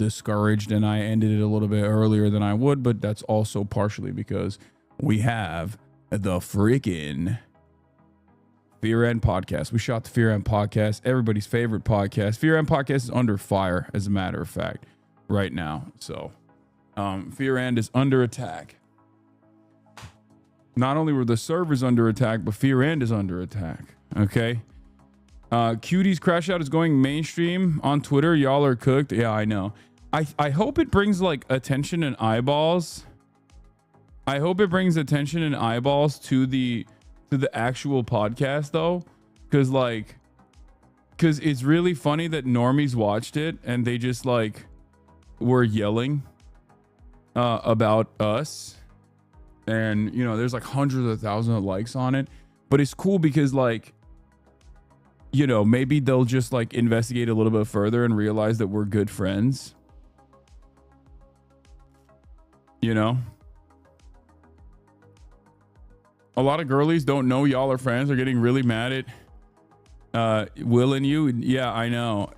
discouraged and I ended it a little bit earlier than I would, but that's also partially because we have the freaking Fear End podcast. We shot the Fear End podcast, everybody's favorite podcast. Fear End podcast is under fire, as a matter of fact, right now. So Fear End is under attack. Not only were the servers under attack, but Fear End is under attack. Okay. Cutie's Crash Out is going mainstream on Twitter. Y'all are cooked. Yeah, I know. I hope it brings like attention and eyeballs. I hope it brings attention and eyeballs to the actual podcast though, because it's really funny that normies watched it and they just like were yelling about us, and you know there's like hundreds of thousands of likes on it, but it's cool because like, you know, maybe they'll just like investigate a little bit further and realize that we're good friends, you know. A lot of girlies don't know y'all are friends. They're getting really mad at Will and you. Yeah, I know.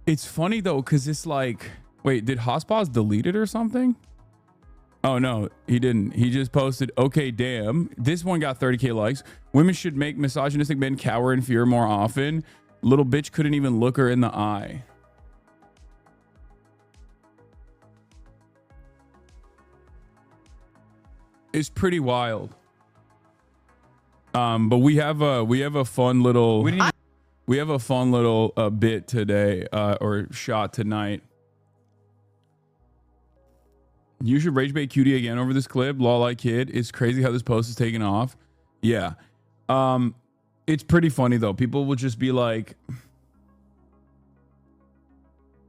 It's funny though, because it's like, wait, did Hospaz delete it or something? Oh no, he didn't. He just posted, okay, damn. This one got 30K likes. Women should make misogynistic men cower in fear more often. Little bitch couldn't even look her in the eye. It's pretty wild. But we have a fun little bit today, or shot tonight. You should rage bait Cutie again over this clip. Law like kid. It's crazy how this post is taken off. Yeah. It's pretty funny though. People will just be like,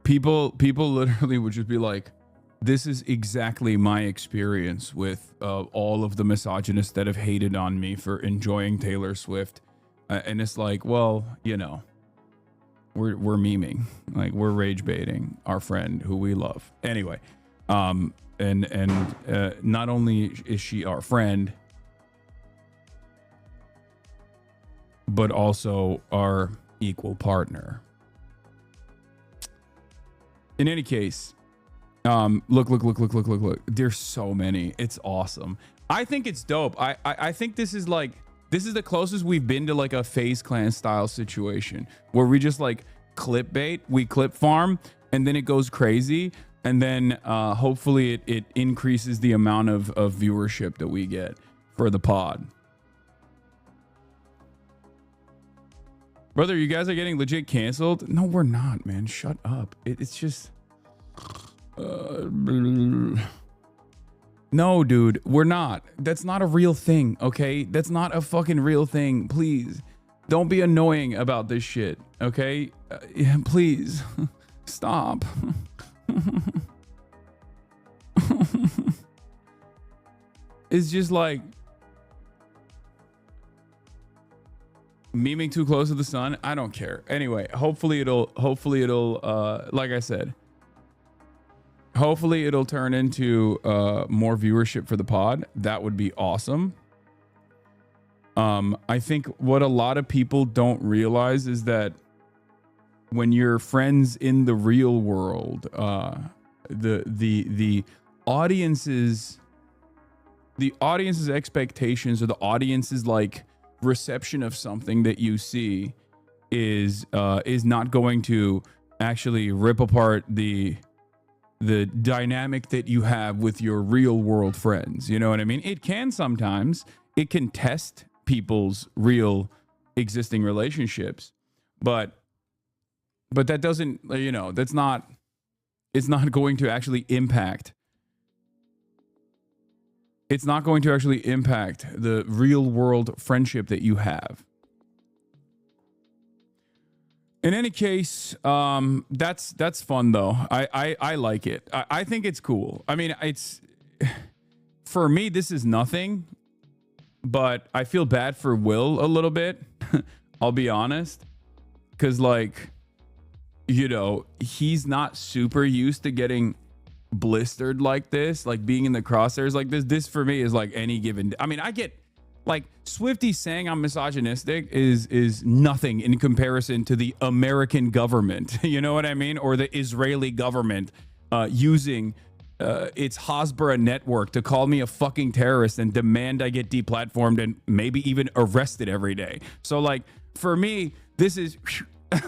people literally would just be like, this is exactly my experience with all of the misogynists that have hated on me for enjoying Taylor Swift. And it's like, well, you know, we're memeing, like we're rage baiting our friend who we love. Anyway, and not only is she our friend, but also our equal partner. In any case, look. There's so many. It's awesome. I think it's dope. I think this is the closest we've been to like a FaZe Clan style situation where we just like clip bait, we clip farm, and then it goes crazy. And then hopefully it increases the amount of viewership that we get for the pod. Brother, you guys are getting legit canceled? No, we're not, man. Shut up. It's just... no, dude, we're not. That's not a real thing, okay? That's not a fucking real thing. Please, don't be annoying about this shit, okay? Yeah, please, stop. It's just like memeing too close to the sun. I don't care. Anyway, hopefully it'll like I said, hopefully it'll turn into more viewership for the pod. That would be awesome. I think what a lot of people don't realize is that when you're friends in the real world, the audience's expectations, or the audience's like reception of something that you see is not going to actually rip apart the dynamic that you have with your real world friends. You know what I mean? It can sometimes, it can test people's real existing relationships, but that doesn't, you know, it's not going to actually impact. It's not going to actually impact the real world friendship that you have. In any case, that's fun though. I like it. I think it's cool. I mean, it's, for me, this is nothing, but I feel bad for Will a little bit. I'll be honest. 'Cause like, you know, he's not super used to getting blistered like this, like being in the crosshairs like this. This for me is like any given, I mean, I get like Swifty saying I'm misogynistic is nothing in comparison to the American government. You know what I mean? Or the Israeli government using its Hasbara network to call me a fucking terrorist and demand I get deplatformed and maybe even arrested every day. So like for me, this is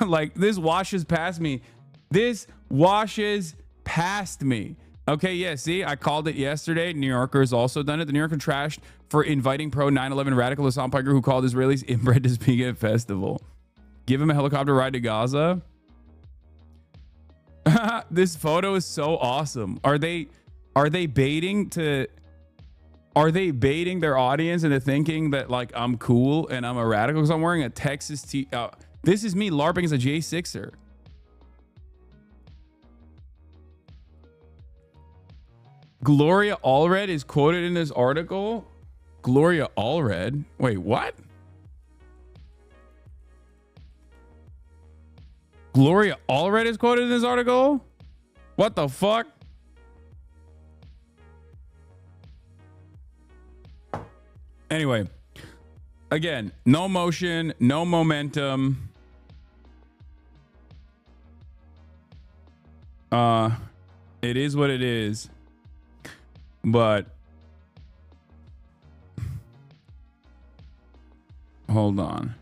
like this washes past me. This washes past me. Okay, yeah, see, I called it yesterday. New Yorker's also done it. The New Yorker trashed for inviting pro 9/11 radical Hasan Piker who called Israelis inbred to speak at festival. Give him a helicopter ride to Gaza. This photo is so awesome. Are they baiting their audience into thinking that like I'm cool and I'm a radical because I'm wearing a Texas tee? This is me LARPing as a J6er. Gloria Allred is quoted in this article. Gloria Allred? Wait, what? Gloria Allred is quoted in this article? What the fuck? Anyway, again, no motion, no momentum. It is what it is. But hold on.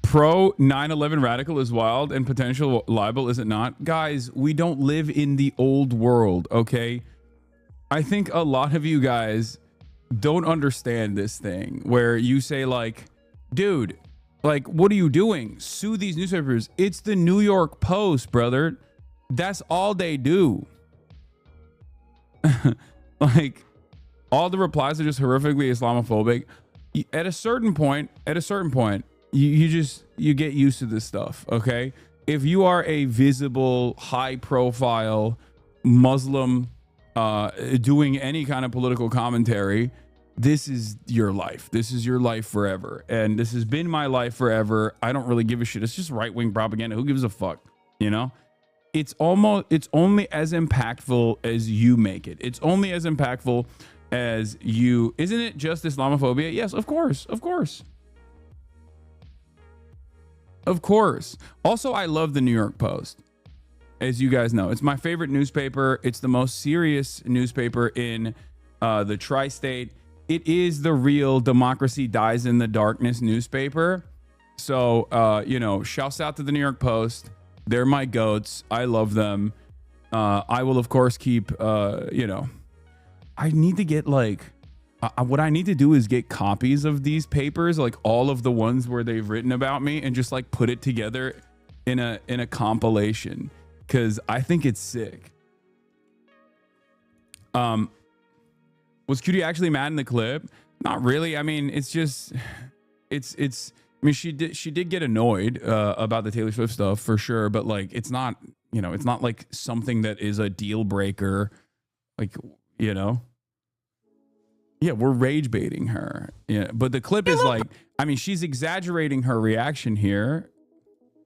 Pro 9/11 radical is wild and potential libel, is it not? Guys, we don't live in the old world, okay? I think a lot of you guys don't understand this thing where you say like, dude, like, what are you doing? Sue these newspapers. It's the New York Post, brother. That's all they do. Like, all the replies are just horrifically Islamophobic. At a certain point, you get used to this stuff, okay? If you are a visible, high-profile Muslim doing any kind of political commentary, this is your life. This is your life forever. And this has been my life forever. I don't really give a shit. It's just right-wing propaganda. Who gives a fuck, you know? It's only as impactful as you make it. It's only as impactful as you. Isn't it just Islamophobia? Yes, of course. Of course. Of course. Also, I love the New York Post. As you guys know, it's my favorite newspaper. It's the most serious newspaper in the tri-state. It is the real democracy dies in the darkness newspaper. So, you know, shouts out to the New York Post. They're my goats. I love them. I will, of course, keep, you know, I need to get like, what I need to do is get copies of these papers, like all of the ones where they've written about me and just like put it together in a compilation. Cause I think it's sick. Was Cutie actually mad in the clip? Not really. I mean, it's just, it's, I mean, she did get annoyed about the Taylor Swift stuff for sure, but like, it's not, you know, it's not like something that is a deal breaker. Like, you know, yeah, we're rage baiting her. Yeah, but the clip is like, I mean, she's exaggerating her reaction here.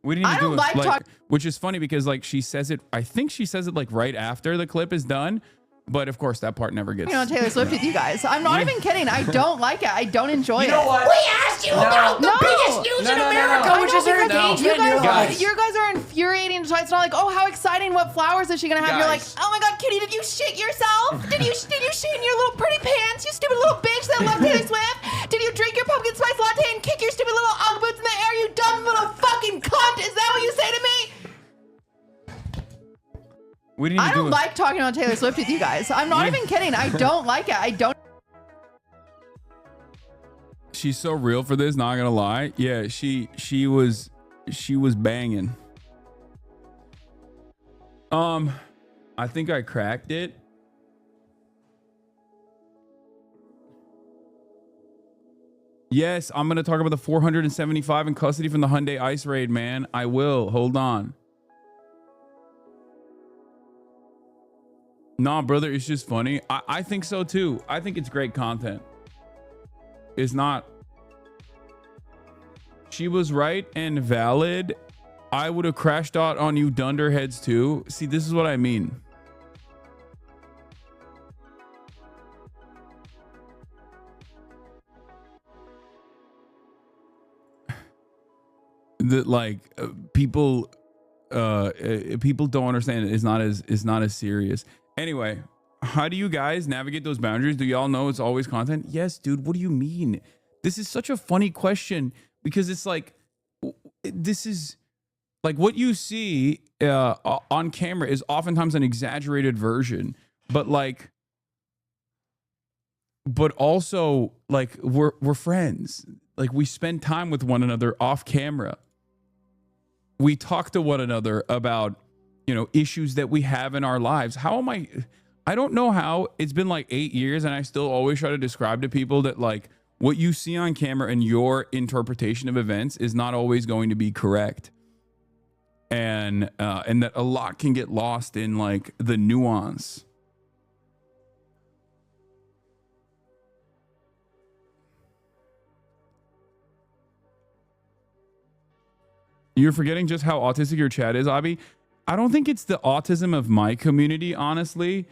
We didn't even do it, like, which is funny because like she says it, I think she says it like right after the clip is done. But of course, that part never gets. You know, Taylor Swift with you guys. I'm not even kidding. I don't like it. I don't enjoy it. You know what? We asked you about the biggest news in America, which is her engagement. You guys are infuriating. So it's not like, oh, how exciting! What flowers is she gonna have? You're like, oh my God, Kitty, did you shit yourself? Did you shit in your little pretty pants? You stupid little bitch that loves Taylor Swift. Did you drink your pumpkin spice latte and kick your stupid little Ugg boots in the air? You dumb little fucking cunt! Is that what you say to me? I don't like talking about Taylor Swift with you guys. I'm not even kidding. I don't like it. I don't. She's so real for this, not gonna lie. Yeah, she was banging. I think I cracked it. Yes, I'm gonna talk about the 475 in custody from the Hyundai ICE raid, man. I will. Hold on. Nah, brother, it's just funny. I think so too. I think it's great content. It's not. She was right and valid. I would have crashed out on you dunderheads too. See, this is what I mean. That like people people don't understand it's not as serious. Anyway, how do you guys navigate those boundaries? Do y'all know it's always content? Yes, dude. What do you mean? This is such a funny question because it's like, this is like what you see on camera is oftentimes an exaggerated version, but also like we're friends. Like we spend time with one another off camera. We talk to one another about, issues that we have in our lives. I don't know how it's been like 8 years and I still always try to describe to people that like what you see on camera and your interpretation of events is not always going to be correct. And that a lot can get lost in like the nuance. You're forgetting just how autistic your chat is, Abby. I don't think it's the autism of my community, honestly,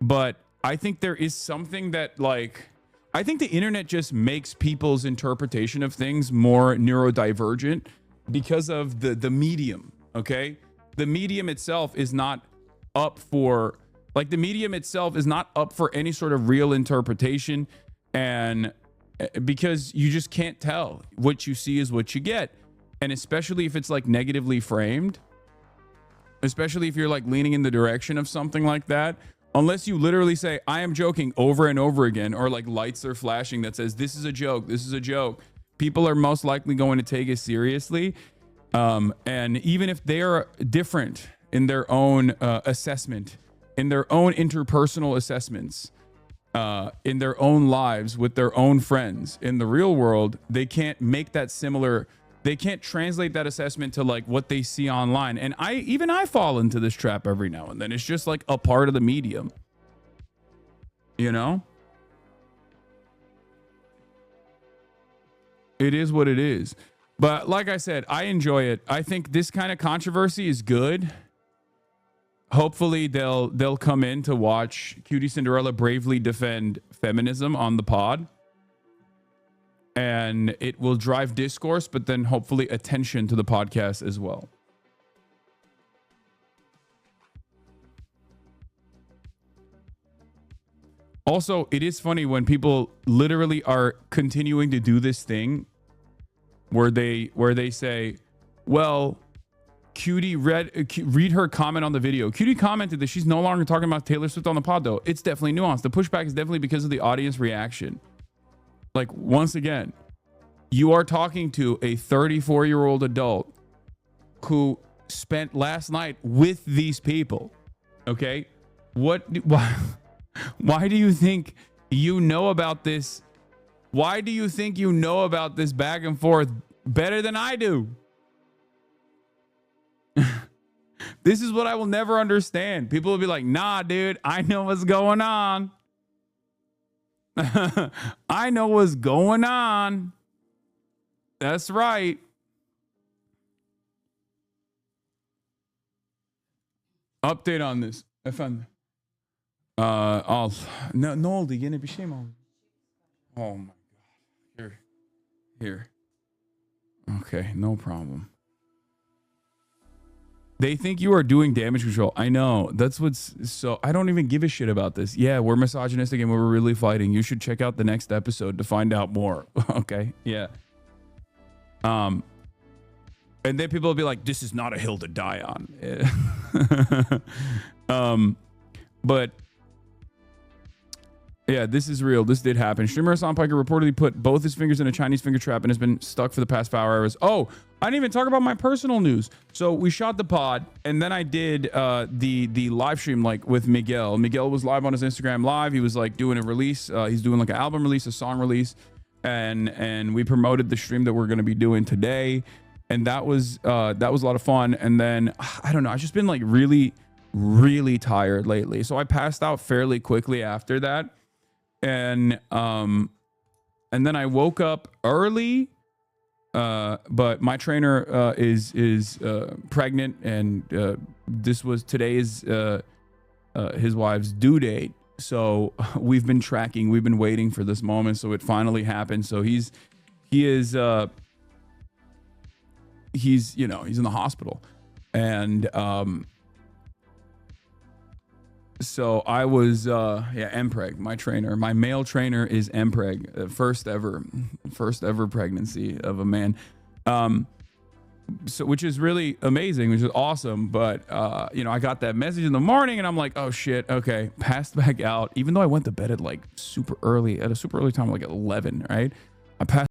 but I think there is something that like, I think the internet just makes people's interpretation of things more neurodivergent because of the medium, okay? The medium itself is not up for, like the medium itself is not up for any sort of real interpretation, and because you just can't tell. What you see is what you get. And especially if it's like negatively framed, especially if you're like leaning in the direction of something like that, unless you literally say, I am joking over and over again, or like lights are flashing that says, this is a joke, this is a joke, people are most likely going to take it seriously. And even if they are different in their own assessment, in their own interpersonal assessments, in their own lives with their own friends, in the real world, they can't make that similar. They can't translate that assessment to like what they see online. And I fall into this trap every now and then. It's just like a part of the medium, It is what it is. But like I said, I enjoy it. I think this kind of controversy is good. Hopefully they'll come in to watch Cutie Cinderella bravely defend feminism on the pod. And it will drive discourse, but then hopefully attention to the podcast as well. Also, it is funny when people literally are continuing to do this thing where they say, well, Cutie read her comment on the video. Cutie commented that she's no longer talking about Taylor Swift on the pod, though. It's definitely nuanced. The pushback is definitely because of the audience reaction. Like, once again, you are talking to a 34-year-old adult who spent last night with these people. Okay? Why do you think you know about this? Why do you think you know about this back and forth better than I do? This is what I will never understand. People will be like, nah, dude, I know what's going on. I know what's going on. That's right. Update on this. Efendim. Al. Ne oldu? Yine bir şey mi oldu? Oh my God. Here. Okay, no problem. They think you are doing damage control. I know. That's what's so. I don't even give a shit about this. Yeah, we're misogynistic and we're really fighting. You should check out the next episode to find out more. Okay. Yeah. And then people will be like, this is not a hill to die on. But yeah, this is real. This did happen. Streamer Hasan Piker reportedly put both his fingers in a Chinese finger trap and has been stuck for the past 5 hours. Oh, I didn't even talk about my personal news. So we shot the pod, and then I did the live stream like with Miguel. Miguel was live on his Instagram Live. He was like doing a release. He's doing like an album release, a song release, and we promoted the stream that we're going to be doing today. And that was a lot of fun. And then I don't know. I've just been like really, really tired lately. So I passed out fairly quickly after that. And then I woke up early, but my trainer is pregnant, and today is his wife's due date. So we've been tracking, we've been waiting for this moment. So it finally happened. So he's in the hospital, And so I was Mpreg, my trainer. My male trainer is Mpreg, first ever pregnancy of a man. So which is really amazing, which is awesome. But I got that message in the morning and I'm like, oh shit, okay, passed back out, even though I went to bed at like super early time, like 11, right? I passed